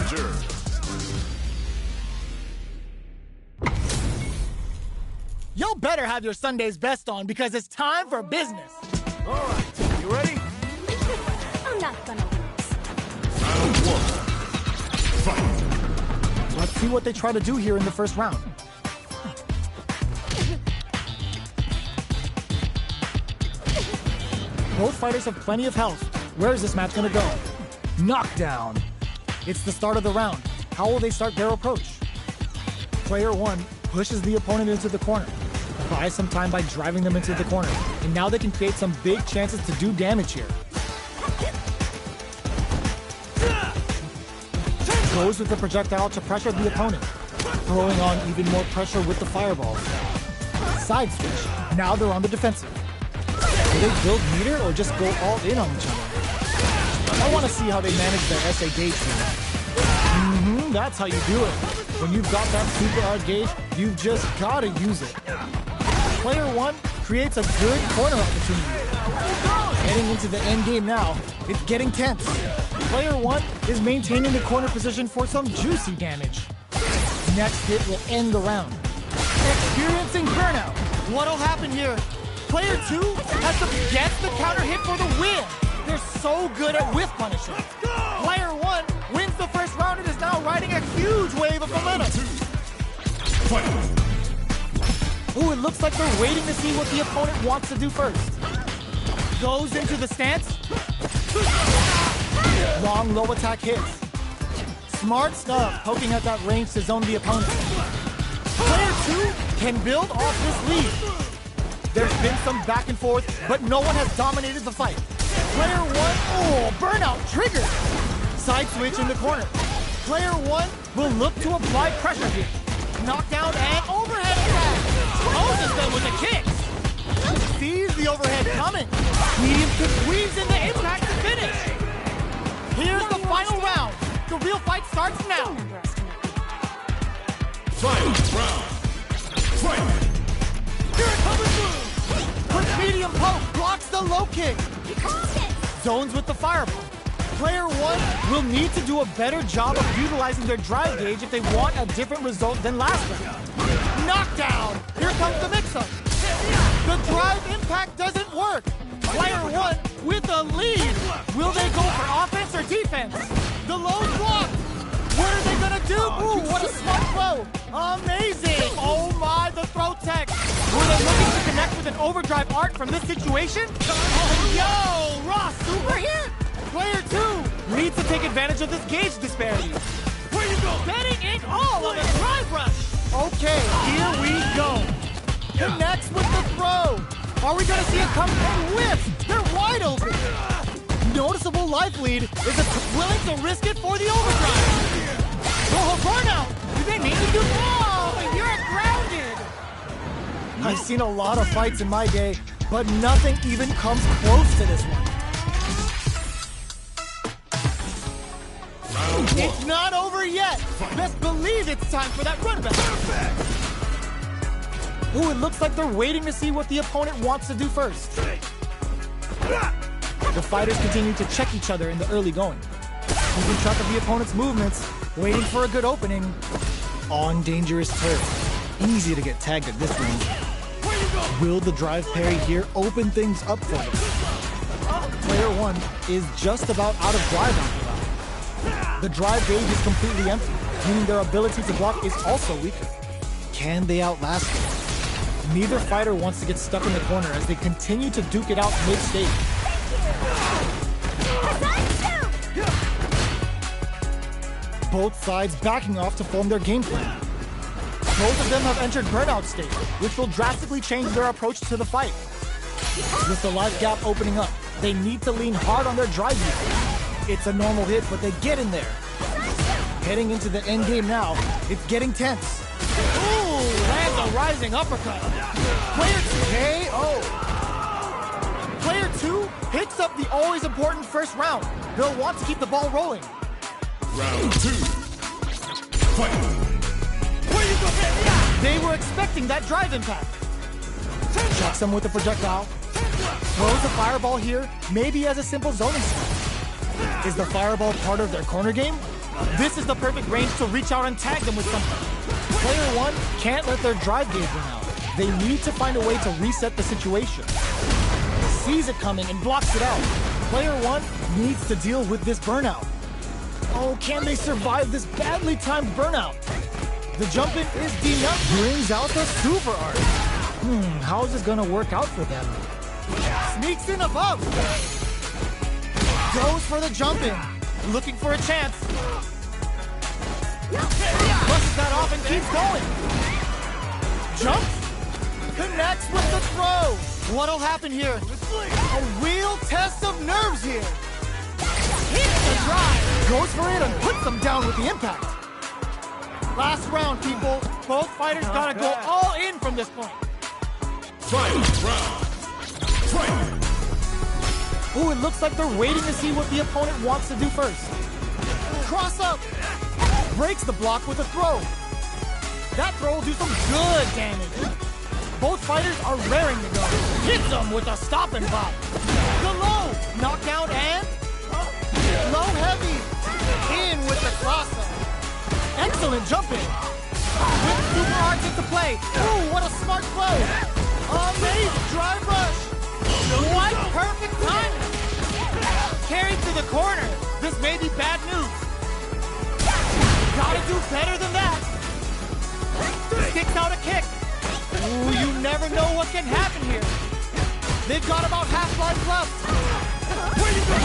challenger. Y'all better have your Sunday's best on because it's time for business. All right, you ready? I'm not gonna lose. Round one. Fight. Let's see what they try to do here in the first round. Both fighters have plenty of health. Where is this match gonna go? Knockdown. It's the start of the round. How will they start their approach? Player one pushes the opponent into the corner. Buys some time by driving them into the corner. And now they can create some big chances to do damage here. Goes with the projectile to pressure the opponent. Throwing on even more pressure with the fireballs. Side switch. Now they're on the defensive. Do they build meter or just go all in on each other? I want to see how they manage their SA gauge here. That's how you do it. When you've got that super hard gauge, you've just got to use it. Player one creates a good corner opportunity. Heading into the end game now, it's getting tense. Player one is maintaining the corner position for some juicy damage. Next hit will end the round. Experiencing burnout. What'll happen here? Player two has to get the counter hit for the win. They're so good at whiff punishing. Player one wins the first round and is now riding a huge wave of momentum. Ooh, it looks like they're waiting to see what the opponent wants to do first. Goes into the stance. Long low attack hits. Smart stuff, poking at that range to zone the opponent. Player two can build off this lead. There's been some back and forth, but no one has dominated the fight. Player one, oh, burnout triggered. Side switch in the corner. Player one will look to apply pressure here. Knockdown and overhead attack. Closes them with the kicks. Sees the overhead coming. Medium kick weaves in the impact to finish. Here's the final round. The real fight starts now. Final round. Fight. Here it comes. Quick medium poke blocks the low kick. Zones with the fireball. Player one will need to do a better job of utilizing their drive gauge if they want a different result than last round. Knockdown. Here comes the mix-up. The drive impact doesn't work. Player one with a lead. Will they go for offense or defense? The low block. What are they gonna do? Ooh, what a smart throw. Amazing. Oh my, the throw tech. Were they looking to connect with an overdrive art from this situation? Oh, yo, Ross, super hit. Player two needs to take advantage of this gauge disparity. Where you go? Betting it all on the drive rush. Okay, here we go. Connects with the throw. Are we gonna see a come and whiff? They're wide open. Noticeable life lead. Is it willing to risk it for the overdrive? Oh, burnout! Do they need to do more? But you're grounded! I've seen a lot of fights in my day, but nothing even comes close to this one. It's not over yet! Best believe it's time for that run back! Ooh, it looks like they're waiting to see what the opponent wants to do first. The fighters continue to check each other in the early going. Keeping track of the opponent's movements, waiting for a good opening. On dangerous turf. Easy to get tagged at this range. Will the drive parry here open things up for them? Player one is just about out of drive after that. The drive gauge is completely empty, meaning their ability to block is also weaker. Can they outlast it? Neither fighter wants to get stuck in the corner as they continue to duke it out mid-stage. Both sides backing off to form their game plan. Both of them have entered burnout state, which will drastically change their approach to the fight. With the life gap opening up, they need to lean hard on their drive usage. It's a normal hit, but they get in there. Heading into the end game now, it's getting tense. Ooh, lands a rising uppercut. Player two, KO. Player two picks up the always important first round. They'll want to keep the ball rolling. Round two. Fight. Where you go? They were expecting that drive impact. Shocks them with the projectile. Throws a fireball here, maybe as a simple zoning step. Is the fireball part of their corner game? This is the perfect range to reach out and tag them with something. Player 1 can't let their drive gauge run out. They need to find a way to reset the situation. Sees it coming and blocks it out. Player 1 needs to deal with this burnout. Oh, can they survive this badly timed burnout? The jump-in is denied. Brings out the super art. How is this gonna work out for them? Sneaks in above. Goes for the jump-in. Looking for a chance. Brushes that off and keeps going. Jumps. Connects with the throw. What'll happen here? A real test of nerves here. Hits the drive. Goes for it and puts them down with the impact. Last round, people. Both fighters gotta go all in from this point. Final round. Fight! Ooh, it looks like they're waiting to see what the opponent wants to do first. Cross up. Breaks the block with a throw. That throw will do some good damage. Both fighters are raring to go. Hits them with a stop and pop. The low. Knockout and low heavy. In with the cross up. Excellent jumping. With super arts into play. Ooh, what a smart play. Amazing drive rush. What perfect timing. Carried to the corner. This may be bad news. Gotta do better than that. Kicks out a kick. Ooh, you never know what can happen here. They've got about half life left.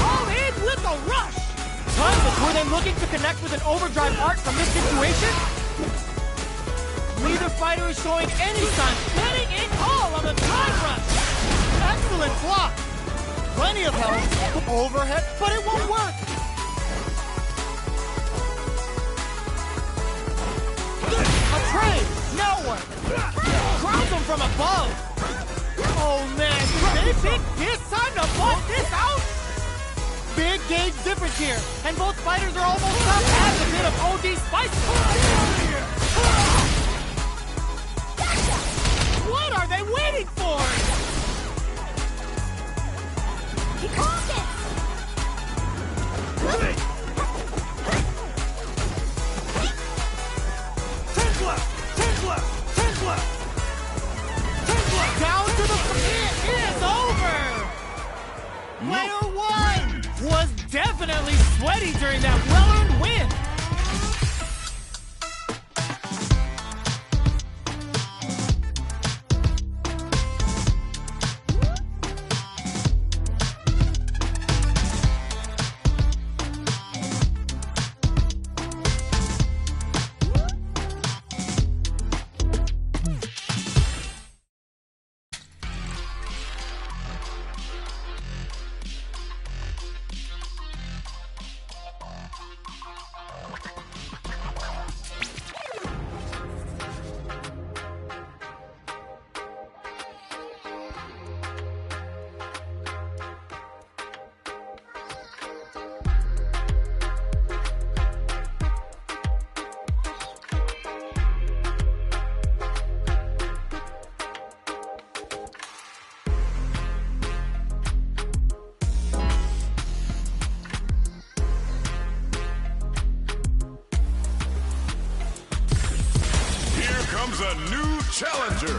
All in with a rush. Tons. Were they looking to connect with an overdrive art from this situation? Neither fighter is showing any signs. Letting it all on the drive rush. Excellent block. Plenty of health. Overhead, but it won't work. A trade. Now what? Crowns him from above. Oh man, did they pick this time to bust this out? Big gauge difference here, and both fighters are almost up. Adds a bit of OD spice. What are they waiting for? He caught it! Down to the it is over! Player 1 was definitely sweaty during that well-earned win. Comes a new challenger.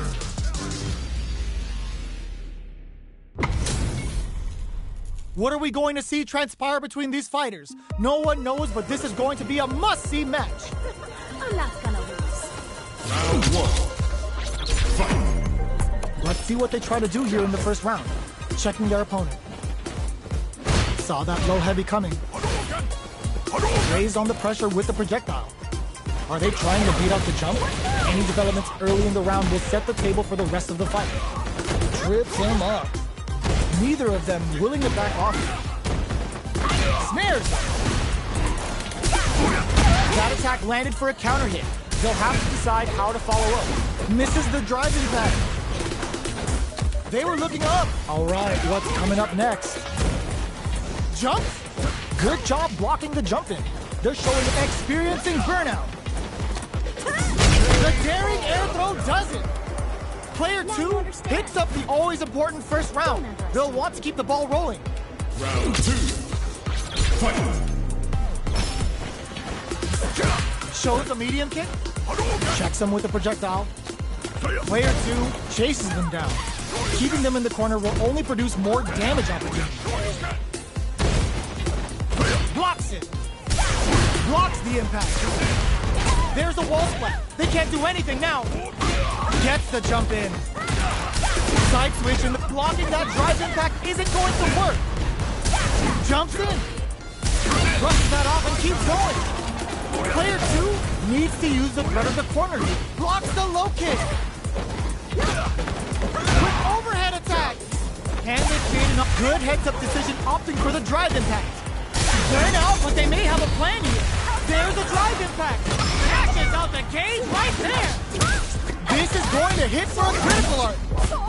What are we going to see transpire between these fighters? No one knows, but this is going to be a must-see match. I'm not gonna lose. Round 1. Fight! Let's see what they try to do here in the first round. Checking their opponent. Saw that low heavy coming. Raised on the pressure with the projectile. Are they trying to beat out the jump? Any developments early in the round will set the table for the rest of the fight. Trips him up. Neither of them willing to back off. Snares! That attack landed for a counter hit. They'll have to decide how to follow up. Misses the drive impact. They were looking up. All right, what's coming up next? Jump? Good job blocking the jump in. They're showing experiencing burnout. The daring air throw does it. Player 2 picks up the always important first round. They'll want to keep the ball rolling. Round 2. Fight! shows a medium kick, checks them with a projectile. Player 2 chases them down. Keeping them in the corner will only produce more damage opportunities. Blocks it. Blocks the impact. There's a wall splat. They can't do anything now. Gets the jump in. Side switch, and blocking that drive impact isn't going to work. Jumps in. Brushes that off and keeps going. Player 2 needs to use the threat of the corner here. Blocks the low kick. With overhead attack. Can they create enough good heads-up decision opting for the drive impact? Burn out, but they may have a plan here. There's a drive impact. Dashes out the cage right there. This is going to hit for a critical art.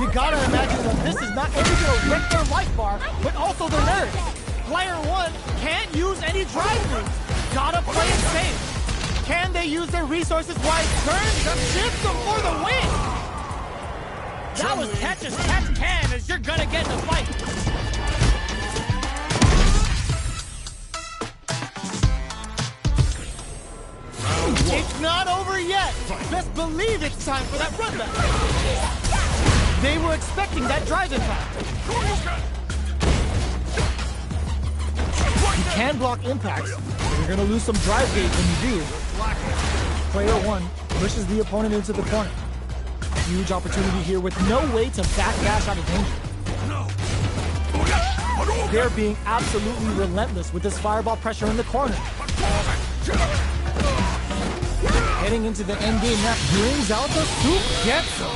You gotta imagine that this is not only going to wreck their life bar, but also their nerves. Player 1 can't use any drive moves. Gotta play it safe. Can they use their resources wise? Turn the system for the win. That was catch as catch can, as you're gonna get in the fight. It's not over yet. Best believe it's time for that run back. They were expecting that drive impact. You can block impacts, but you're gonna lose some drive gauge when you do. Player 1 pushes the opponent into the corner. Huge opportunity here with no way to backdash out of danger. They're being absolutely relentless with this fireball pressure in the corner. Heading into the end game now, brings out the soup, gets him.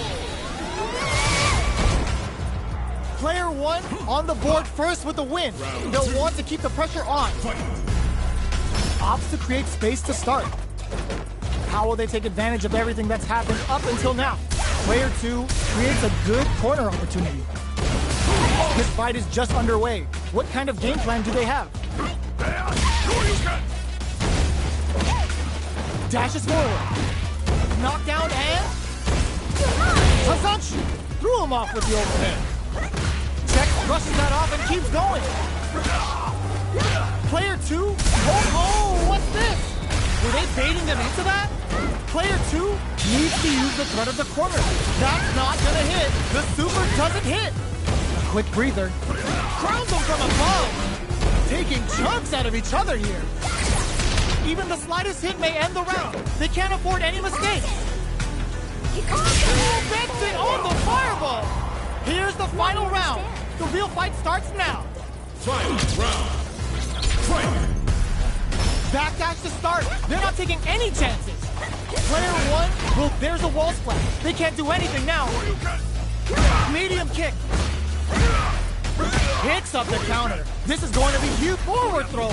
Player 1 on the board first with the win. They'll want to keep the pressure on. Opts to create space to start. How will they take advantage of everything that's happened up until now? Player 2 creates a good corner opportunity. This fight is just underway. What kind of game plan do they have? Dashes forward. Knockdown and... Hazanshi threw him off with the overhand. Checks, brushes that off, and keeps going. Player 2? Oh, what's this? Were they baiting them into that? Player 2 needs to use the threat of the corner. That's not gonna hit. The super doesn't hit. A quick breather. Crowns them from above. Taking chunks out of each other here. Even the slightest hit may end the round. They can't afford any mistakes. Oh, bends it on the fireball. Here's the final round. The real fight starts now. Final round. Fight. Backdash to start. They're not taking any chances. Player 1, well, there's a wall splat. They can't do anything now. Medium kick. Picks up the counter. This is going to be huge. Forward throw.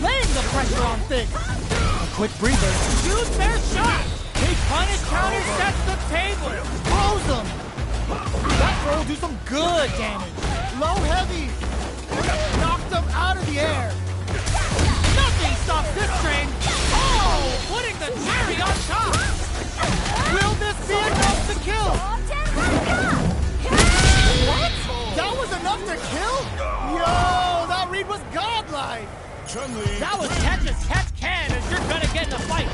Laying the pressure on Thick. A quick breather. Shoots their shot. They punish counter, sets the table. Throws them. That throw will do some good damage. Low heavy. Knocked them out of the air. Nothing stops this train. Oh, putting the cherry on top. Will this be enough to kill? What? That was enough to kill? Yo, that read was godlike. That was catch as catch can, as you're gonna get in the fight.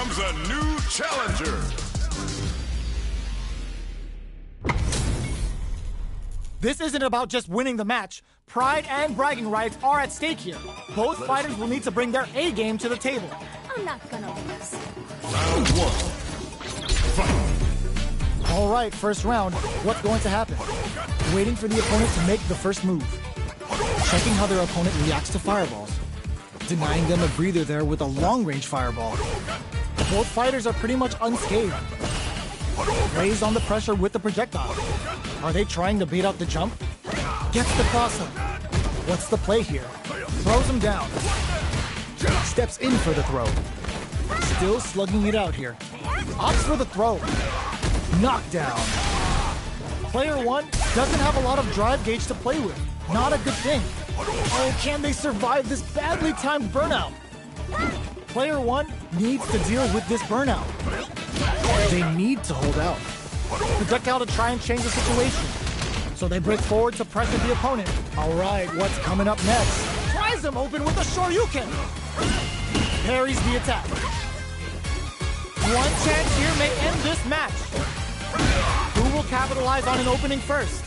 comes a new challenger. This isn't about just winning the match. Pride and bragging rights are at stake here. Both fighters will need to bring their A game to the table. I'm not gonna lose. Round one. Fight. All right, first round. What's going to happen? Waiting for the opponent to make the first move. Checking how their opponent reacts to fireballs. Denying them a breather there with a long-range fireball. Both fighters are pretty much unscathed. Raised on the pressure with the projectile. Are they trying to bait out the jump? Gets the crossover. What's the play here? Throws him down. Steps in for the throw. Still slugging it out here. Opts for the throw. Knockdown. Player one doesn't have a lot of drive gauge to play with. Not a good thing. Oh, can they survive this badly timed burnout? Player one needs to deal with this burnout. They need to hold out. Projectile to try and change the situation. So they break forward to pressure the opponent. All right, what's coming up next? Tries him open with a Shoryuken. Parries the attack. One chance here may end this match. Who will capitalize on an opening first?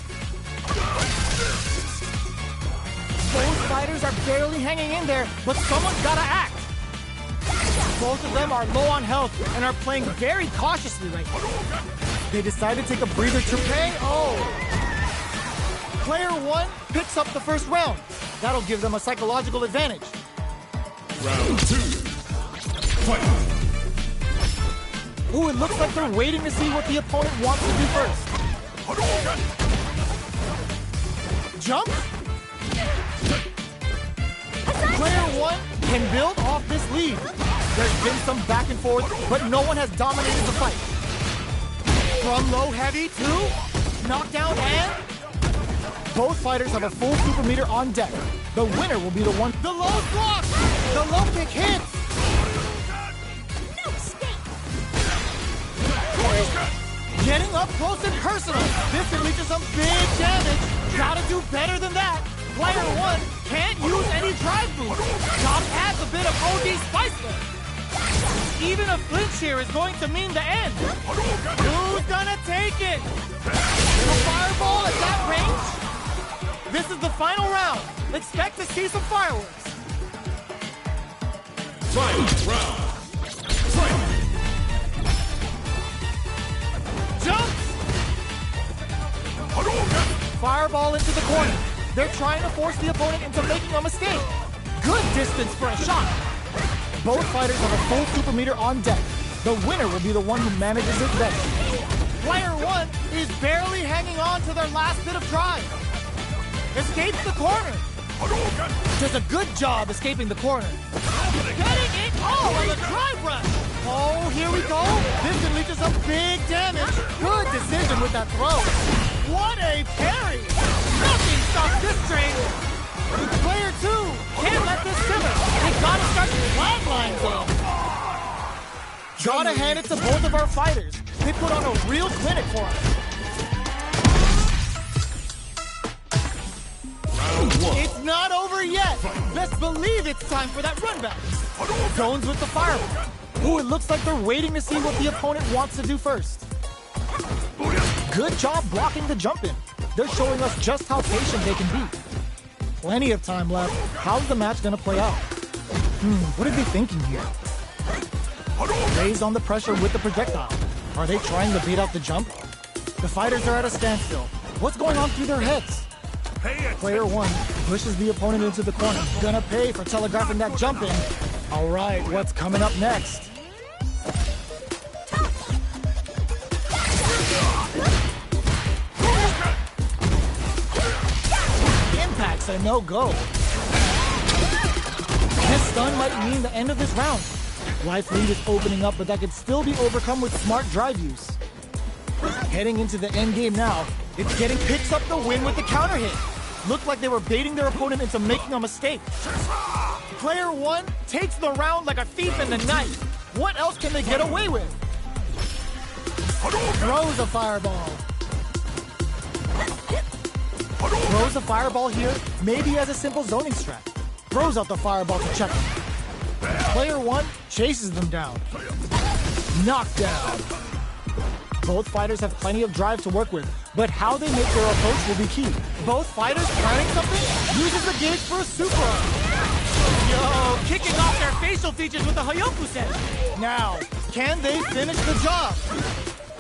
Both fighters are barely hanging in there, but someone's gotta act. Both of them are low on health and are playing very cautiously right now. They decide to take a breather to pay. Oh! Player one picks up the first round. That'll give them a psychological advantage. Round two. Fight. Ooh, it looks like they're waiting to see what the opponent wants to do first. Jump? Player one can build off this lead. There's been some back and forth, but no one has dominated the fight. From low heavy to knockdown and... Both fighters have a full super meter on deck. The winner will be the one... The low block! The low kick hits! No escape. Getting up close and personal. This can lead to some big damage. Gotta do better than that. Player one can't use any drive boost. Gotta add a bit of OD spice there. Even a flinch here is going to mean the end. Who's gonna take it? A fireball at that range? This is the final round. Expect to see some fireworks. Final round. Fight. Jump! Fireball into the corner. They're trying to force the opponent into making a mistake. Good distance for a shot. Both fighters have a full super meter on deck. The winner will be the one who manages it best. Player one is barely hanging on to their last bit of drive. Escapes the corner. Does a good job escaping the corner. Getting it all on the drive rush. Oh, here we go. This can lead to some big damage. Good decision with that throw. What a parry. Nothing stops this train. Player two can't let this simmer. They gotta start flatline zone. Gotta hand it to both of our fighters. They put on a real clinic for us. Round one. It's not over yet. Best believe it's time for that run back. Zones with the fireball. Ooh, it looks like they're waiting to see what the opponent wants to do first. Good job blocking the jump in. They're showing us just how patient they can be. Plenty of time left. How's the match gonna play out? What are they thinking here? Raised on the pressure with the projectile. Are they trying to beat out the jump? The fighters are at a standstill. What's going on through their heads? Player one pushes the opponent into the corner. Gonna pay for telegraphing that jump in. All right, what's coming up next? Impact's a no-go. This stun might mean the end of this round. Life lead is opening up, but that could still be overcome with smart drive use. Heading into the end game now, it's getting picks up the win with the counter hit. Looked like they were baiting their opponent into making a mistake. Player one takes the round like a thief in the night. What else can they get away with? Throws a fireball. Throws a fireball here, maybe as a simple zoning strat. Throws out the fireball to check him. Player 1 chases them down. Knockdown. Both fighters have plenty of drive to work with, but how they make their approach will be key. Both fighters planning something uses the gauge for a super. Yo, kicking off their facial features with the Hyokusen. Now, can they finish the job?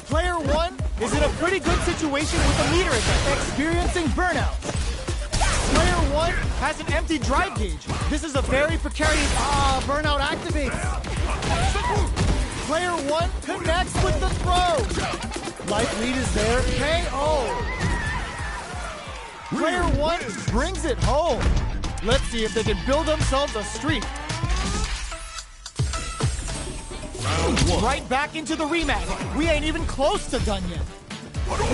Player 1 is in a pretty good situation with the meter again, experiencing burnout. Player 1 has an empty drive gauge. This is a very precarious burnout activates. Player 1 connects with the throw. Life lead is there. KO. Player 1 brings it home. Let's see if they can build themselves a streak. Round 1. Right back into the rematch. We ain't even close to done yet.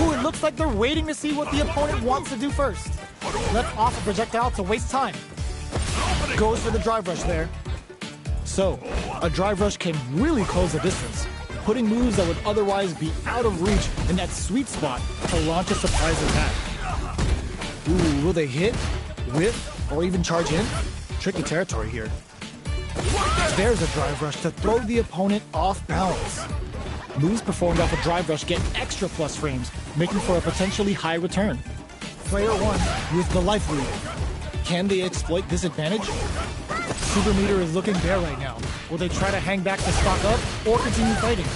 Ooh, it looks like they're waiting to see what the opponent wants to do first. Let's off a projectile to waste time. Goes for the drive rush there. So, a drive rush can really close the distance, putting moves that would otherwise be out of reach in that sweet spot to launch a surprise attack. Ooh, will they hit, whip, or even charge in? Tricky territory here. There's a drive rush to throw the opponent off balance. Moves performed off a drive rush get extra plus frames, making for a potentially high return. Player 1 with the life lead. Can they exploit this advantage? Super meter is looking bare right now. Will they try to hang back to stock up or continue fighting?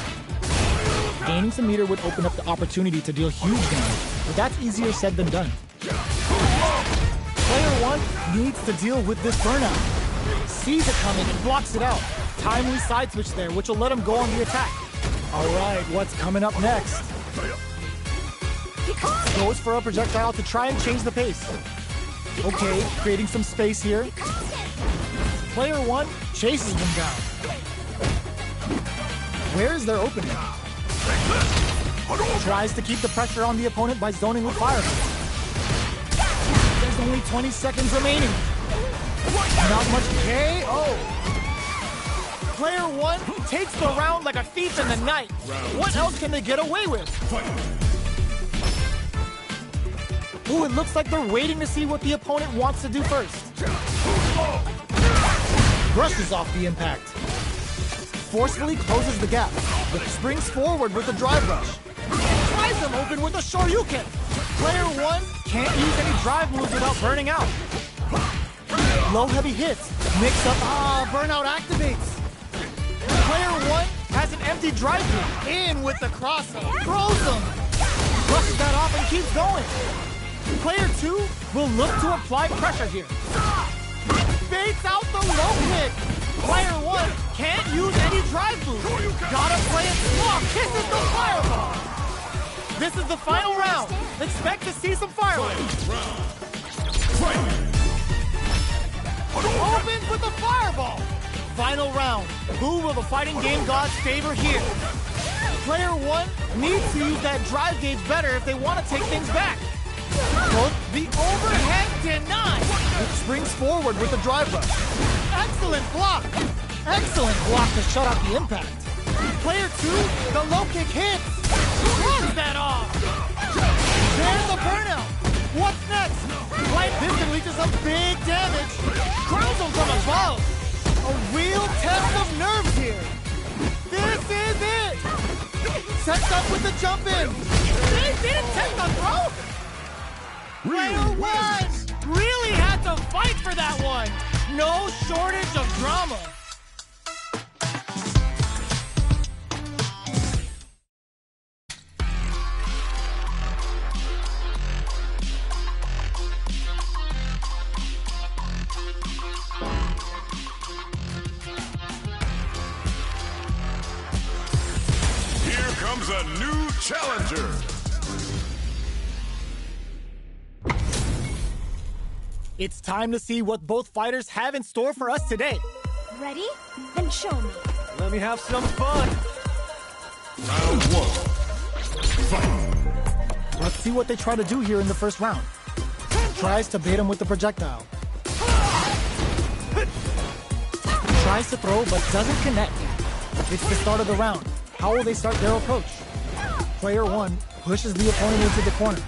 Gaining some meter would open up the opportunity to deal huge damage, but that's easier said than done. Player 1 needs to deal with this burnout. Sees it coming and blocks it out. Timely side switch there, which will let him go on the attack. All right, what's coming up next? Goes for a projectile to try and change the pace. Okay, creating some space here. Player 1 chases them down. Where's their opening? Tries to keep the pressure on the opponent by zoning with fire. There's only 20 seconds remaining. Not much KO. Player 1 takes the round like a thief in the night. What else can they get away with? Ooh, it looks like they're waiting to see what the opponent wants to do first. Brushes off the impact. Forcefully closes the gap, but springs forward with a drive rush. Tries them open with a Shoryuken. Player 1 can't use any drive moves without burning out. Low heavy hits. Mix up, burnout activates. Player 1 has an empty drive gauge. In with the crosser. Throws them. Brushes that off and keeps going. Player 2 will look to apply pressure here. Baits out the low kick. Player 1 can't use any drive move. Gotta play it small. Kisses the fireball. This is the final round. Expect to see some fireworks. Opens with the fireball. Final round. Who will the fighting game gods favor here? Player 1 needs to use that drive gauge better if they want to take things back. The overhead denied. It springs forward with a drive rush. Excellent block. Excellent block to shut out the impact. Player 2, the low kick hits. Runs that off. There's the burnout. What's next? Light piston reaches some big damage. Crowns him from above. A real test of nerves here. This is it. Sets up with the jump in. They didn't take the throw. Player 1 really had to fight for that one. No shortage of drama. Here comes a new challenger. It's time to see what both fighters have in store for us today. Ready? Then show me. Let me have some fun. Round 1. Fight. Let's see what they try to do here in the first round. Tries to bait him with the projectile. Tries to throw but doesn't connect. It's the start of the round. How will they start their approach? Player 1 pushes the opponent into the corner.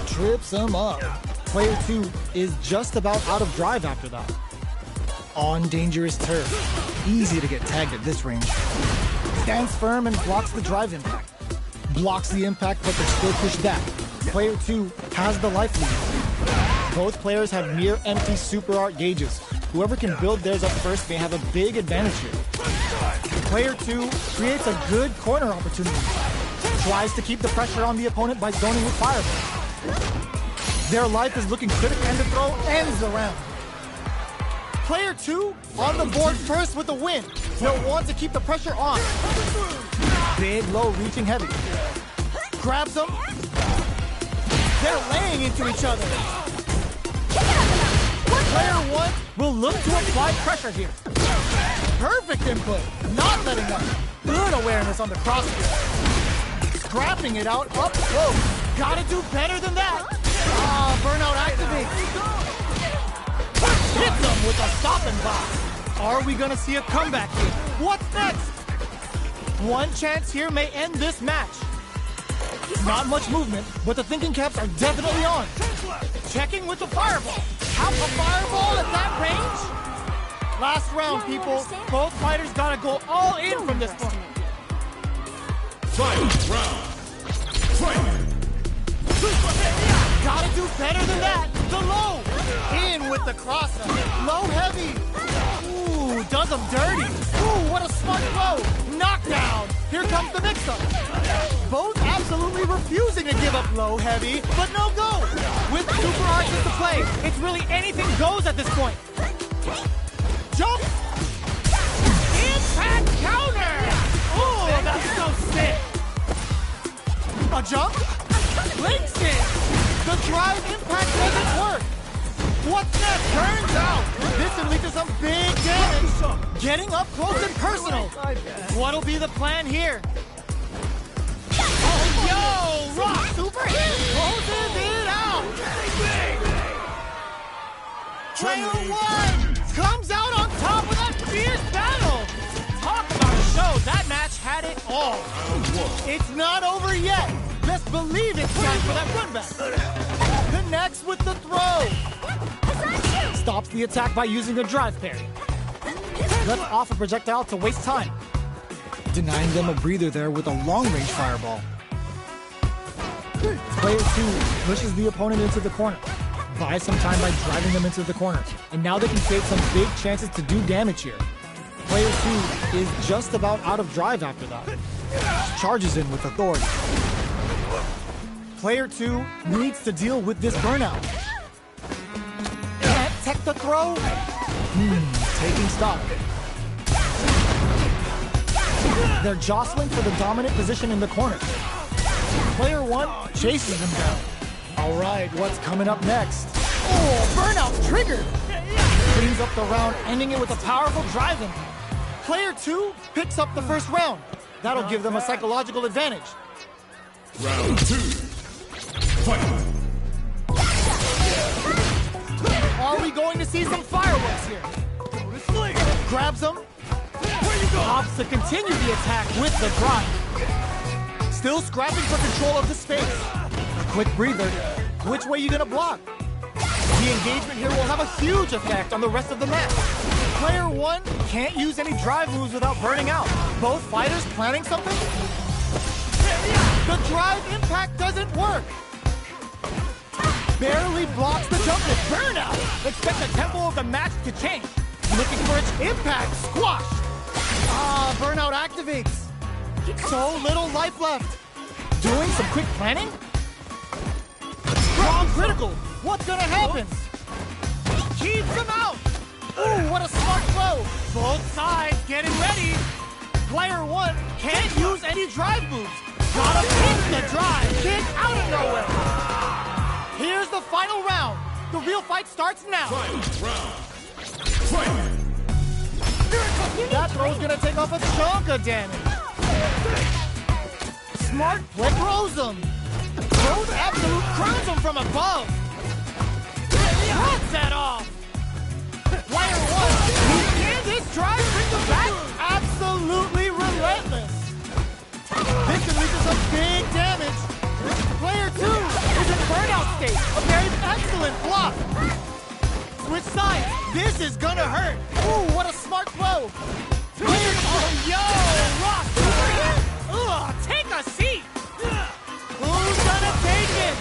Trips him up. Player 2 is just about out of drive after that. On dangerous turf. Easy to get tagged at this range. Stands firm and blocks the drive impact. Blocks the impact, but they're still pushed back. Player 2 has the life lead. Both players have near empty super art gauges. Whoever can build theirs up first may have a big advantage here. Player 2 creates a good corner opportunity. Tries to keep the pressure on the opponent by zoning with fireball. Their life is looking critical and the throw ends the round. Player 2 on the board first with the win. They'll want to keep the pressure on. Big, low, reaching heavy. Grabs them. They're laying into each other. Player 1 will look to apply pressure here. Perfect input. Not letting up. Good awareness on the crossfield. Scrapping it out up close. Gotta do better than that. Burnout activates. Hits them with a stop and box. Are we gonna see a comeback here? What's next? One chance here may end this match. Not much movement, but the thinking caps are definitely on. Checking with the fireball. Half a fireball at that range? Last round, people. Both fighters gotta go all in from this point. Fight round. Fight. Gotta do better than that. The low. In with the crosser. Low heavy. Ooh, does them dirty. Ooh, what a smart throw. Knockdown. Here comes the mix-up. Both absolutely refusing to give up low heavy, but no go. With super arches to play, it's really anything goes at this point. Jump. Impact counter. Ooh, that's so sick. A jump. Links it. The drive impact doesn't work. What's next? Turns out this will lead to some big damage. Getting up close and personal. What'll be the plan here? Oh, yo! Rock super hit! Closes it out! Player 1 comes out on top with that fierce battle! Talk about a show. That match had it all. It's not over yet. Best believe it's time for that run back. Connects with the throw. Stops the attack by using a drive parry. Lets off a projectile to waste time. Denying them a breather there with a long-range fireball. Player 2 pushes the opponent into the corner. Buys some time by driving them into the corner. And now they can create some big chances to do damage here. Player 2 is just about out of drive after that. Charges in with authority. Player 2 needs to deal with this burnout. Can't tech the throw? Taking stock. They're jostling for the dominant position in the corner. Player 1 chases them down. All right, what's coming up next? Oh, burnout triggered! Cleans up the round, ending it with a powerful driving. Player 2 picks up the first round. That'll give them a psychological advantage. Round 2. Fight. Are we going to see some fireworks here? Grabs them. Opts to continue the attack with the drive. Still scrapping for control of the space. A quick breather. Which way are you gonna block? The engagement here will have a huge effect on the rest of the match. Player 1 can't use any drive moves without burning out. Both fighters planning something? The drive impact doesn't work. Barely blocks the jump with burnout. Expect the tempo of the match to change. Looking for its impact. Squash. Burnout activates. So little life left. Doing some quick planning? Strong critical. What's gonna happen? Keeps him out. Ooh, what a smart throw. Both sides getting ready. Player 1 can't use any drive moves. Gotta pick the drive. Kick out of nowhere. Here's the final round. The real fight starts now. Fight round. Fight. That throw's gonna take off a chunk of damage. Smart play throws him. Throws absolute crowns him from above. Cuts that off. Player 1, can this drive bring them back? Absolutely relentless. This can lead to some big damage. Player 2 is in burnout state. A very excellent block. Switch sides. This is gonna hurt. go! Oh, yo! Rock! Ugh, take a seat! Who's gonna take it?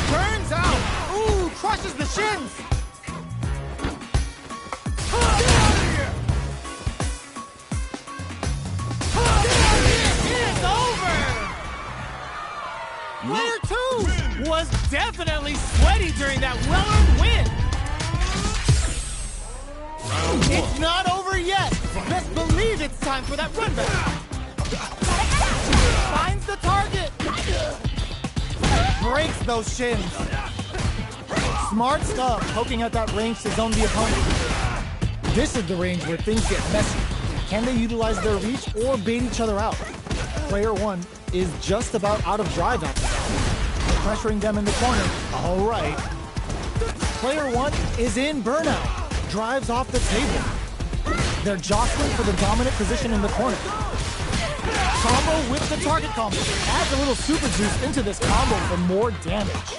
Turns out! Ooh, crushes the shins! It's over! Player 2 Was definitely sweaty during that well-earned win! It's not over yet! Best believe it's time for that run back! Finds the target! Breaks those shins! Smart stuff, poking at that range to zone the opponent. This is the range where things get messy. Can they utilize their reach or bait each other out? Player 1 is just about out of drive after that. Pressuring them in the corner. All right. Player 1 is in burnout. Drives off the table. They're jostling for the dominant position in the corner. Combo with the target combo. Adds a little super juice into this combo for more damage.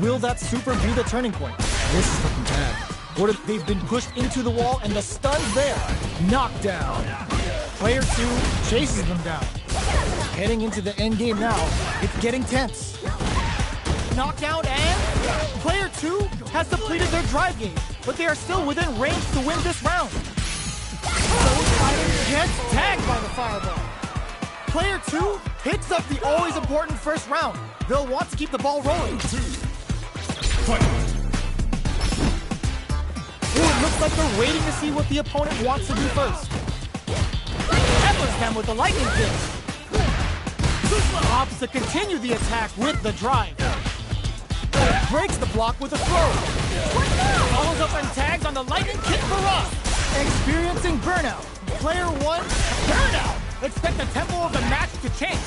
Will that super be the turning point? This is looking bad. Or they've been pushed into the wall and the stun's there. Knockdown. Player 2 chases them down. Heading into the end game now. It's getting tense. Knockdown and player 2 has depleted their drive gauge, but they are still within range to win this round. Those fighters gets tagged by the fireball. Player 2 picks up the always important first round. They'll want to keep the ball rolling. Ooh, it looks like they're waiting to see what the opponent wants to do first. Peppers them with the lightning kick. Opts to continue the attack with the drive. Breaks the block with a throw. Follows up and tags on the lightning kick for Rock. Experiencing burnout. Player 1, burnout. Expect the tempo of the match to change.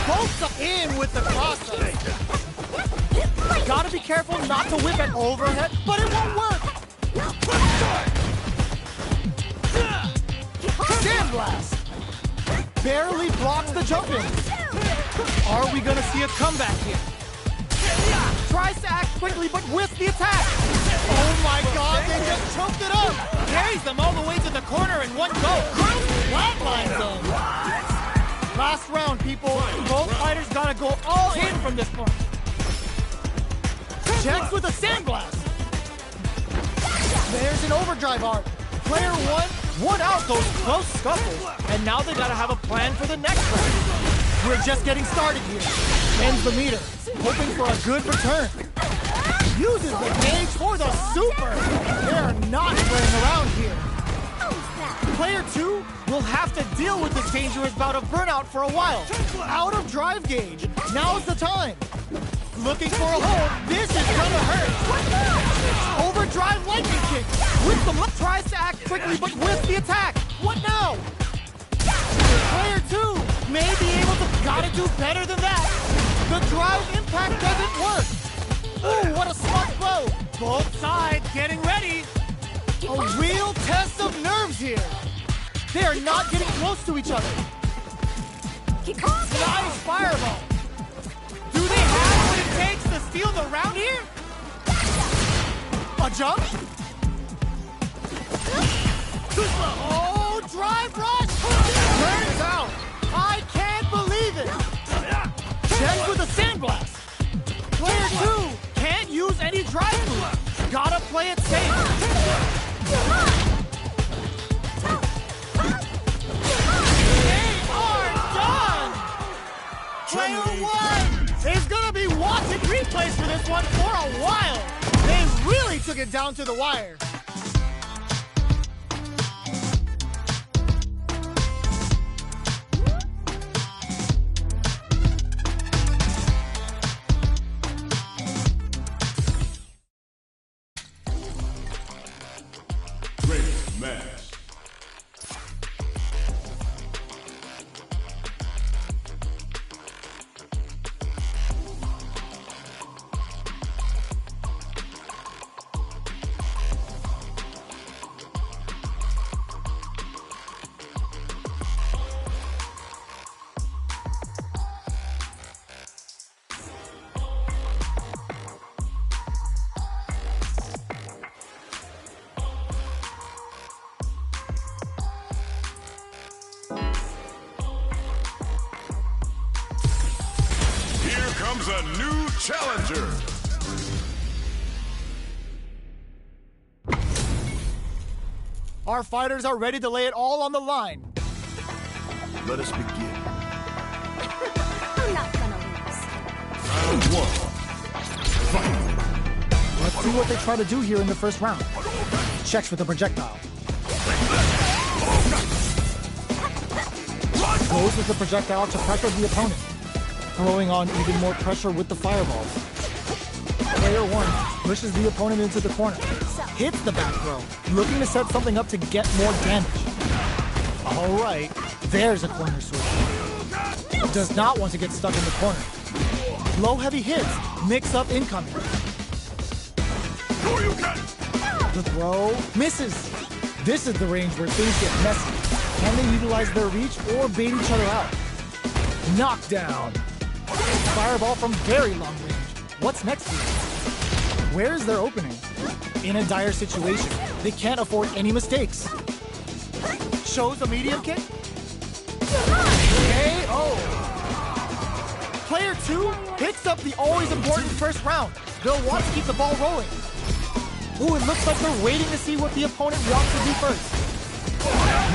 Bolts up in with the crosser. Gotta be careful not to whip an overhead, but it won't work. Sandblast. Barely blocks the jump in. Are we gonna see a comeback here? Tries to act quickly, but whiffs the attack. Oh my god, they just choked it up. Carries them all the way to the corner in one go. Flatlines them. Last round, people. Both fighters gotta go all in from this point. Checks with a sandblast. There's an overdrive art. Player 1 won out those close scuffles, and now they gotta have a plan for the next round. We're just getting started here. Ends the meter, hoping for a good return. Uses the gauge for the super. They're not playing around here. Player 2 will have to deal with this dangerous bout of burnout for a while. Out of drive gauge. Now's the time. Looking for a hold. This is gonna hurt. Overdrive lightning kick. With the look, tries to act quickly, but with the attack. What now? Player 2 may be able to. Gotta do better than that. The drive impact doesn't work. Ooh, what a smart blow. Both sides getting ready. A real test of nerves here. They are not getting close to each other. Nice fireball. Do they have what it takes to steal the round here? A jump? Oh, drive rush! Turns out, I can't believe it! Check with a sandblast. Player 2 can't use any drive move. Gotta play it safe. They are done! Player 1 is gonna be watching replays for this one for a while. They really took it down to the wire. Great match. a new challenger. Our fighters are ready to lay it all on the line. Let us begin. I'm not gonna lose. Round one. Fight. Let's see what they try to do here in the first round. Checks with the projectile. Goes with the projectile to pressure the opponent. Throwing on even more pressure with the fireball. Player one pushes the opponent into the corner. Hits the back throw, looking to set something up to get more damage. All right, there's a corner switch. Does not want to get stuck in the corner. Low heavy hits, mix up incoming. The throw misses. This is the range where things get messy. Can they utilize their reach or bait each other out? Knockdown. Fireball from very long range. What's next here? Where is their opening? In a dire situation, they can't afford any mistakes. Shows a medium kick. KO. Player two picks up the always important first round. They'll want to keep the ball rolling. Ooh, it looks like they're waiting to see what the opponent wants to do first.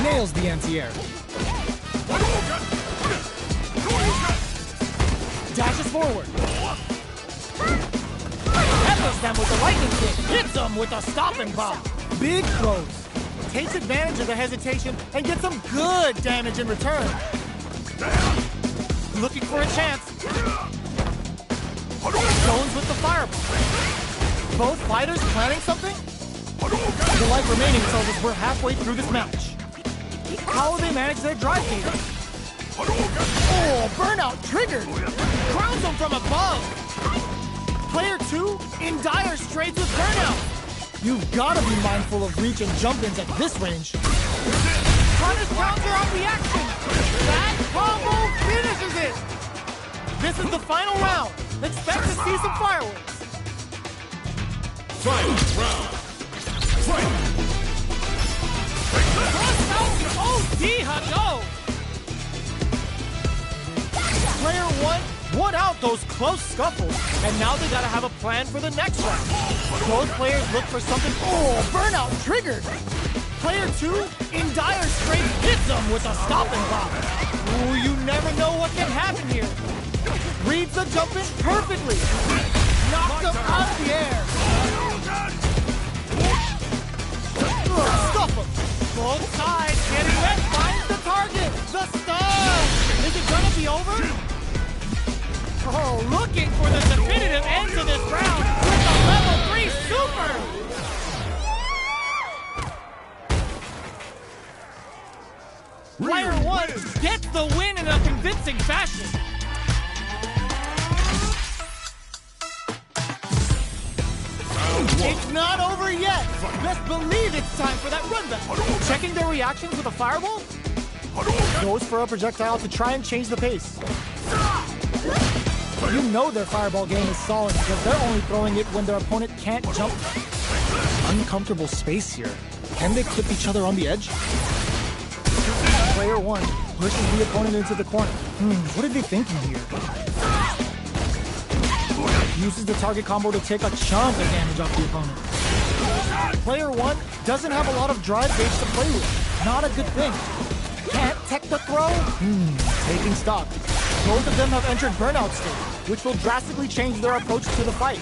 Nails the anti-air. Dashes forward. Peppers them with the lightning kick. Hits them with a stopping bomb. Big throws. Takes advantage of the hesitation and gets some good damage in return. Looking for a chance. Jones with the fireball. Both fighters planning something? The life remaining tells us we're halfway through this match. How will they manage their drive game? Oh, burnout triggered! Crowns them from above! Player two in dire straits with burnout! You've got to be mindful of reach and jump-ins at this range. Punish counter on the action! That combo finishes it! This is the final round. Expect to see some fireworks. Final round. Fight. OD Hado! Player one won out those close scuffles, and now they gotta have a plan for the next round. Both players look for something. Oh, burnout triggered! Player two, in dire straits, hits them with a stopping block. Ooh, you never know what can happen here. Reads the jump in perfectly. Knocks them out of the air. Stuff them. Both sides getting wet. Finds the target. The stun. Is it gonna be over? Oh, looking for the definitive end to this round with a level 3 super! Player one gets the win in a convincing fashion. It's not over yet. Best believe it's time for that run back. Checking their reactions with a fireball. Goes for a projectile to try and change the pace. You know their fireball game is solid because they're only throwing it when their opponent can't jump. Uncomfortable space here. Can they clip each other on the edge? Player one pushes the opponent into the corner. What are they thinking here? Uses the target combo to take a chunk of damage off the opponent. Player one doesn't have a lot of drive gauge to play with. Not a good thing. Can't tech the throw? Taking stock. Both of them have entered burnout state, which will drastically change their approach to the fight.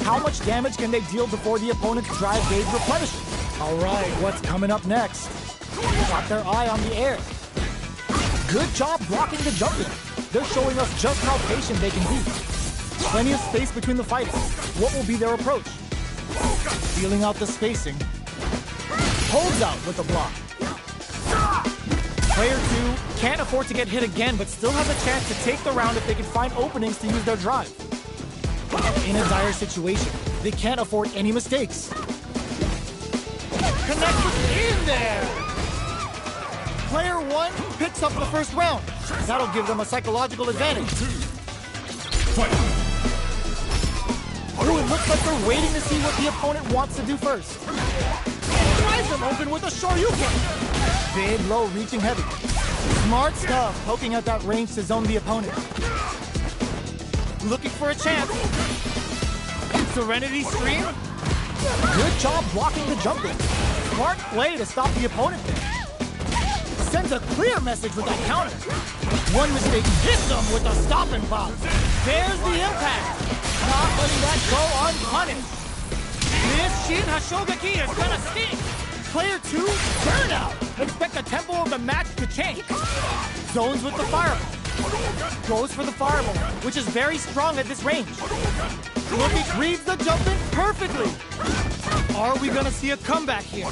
How much damage can they deal before the opponent's drive gauge replenishes? All right, what's coming up next? Got their eye on the air. Good job blocking the jump in. They're showing us just how patient they can be. Plenty of space between the fighters. What will be their approach? Feeling out the spacing. Holds out with the block. Player two can't afford to get hit again, but still has a chance to take the round if they can find openings to use their drive. In a dire situation, they can't afford any mistakes. Connect in there! Player one picks up the first round. That'll give them a psychological advantage. Fight. Ooh, it looks like they're waiting to see what the opponent wants to do first. Tries them open with a shoryuken. Big, low, reaching heavy. Smart stuff, poking at that range to zone the opponent. looking for a chance. Serenity Stream. Good job blocking the jump in. Smart play to stop the opponent there. Sends a clear message with that counter. One mistake hits him with a stop and pop. There's the impact. Not letting that go unpunished. This Shin Hashogaki is gonna sting. Player 2, burnout. Expect the tempo of the match to change. Zones with the fireball. Goes for the fireball, which is very strong at this range. Looking reads the jump in perfectly. Are we gonna see a comeback here?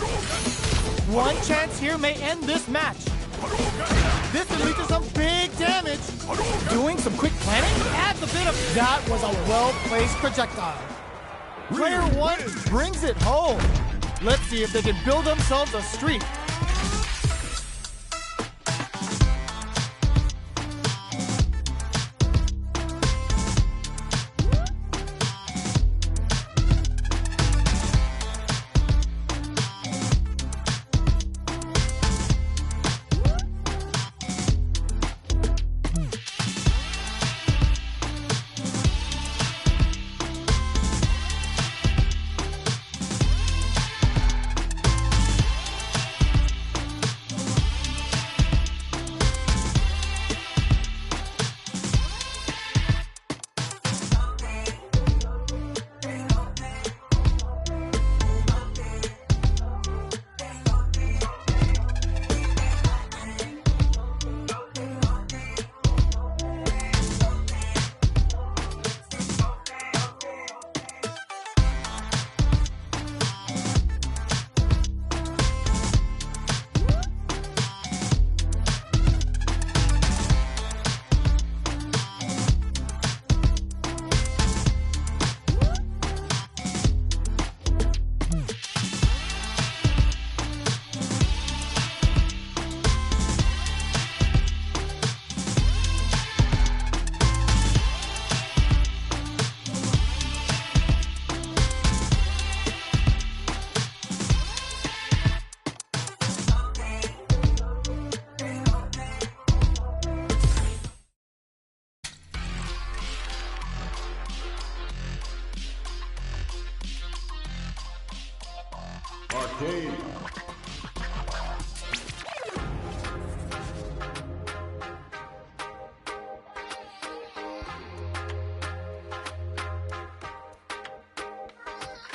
One chance here may end this match. This will lead to some big damage. Doing some quick planning adds a bit of... That was a well-placed projectile. Player 1 brings it home. Let's see if they can build themselves a streak. Arcade.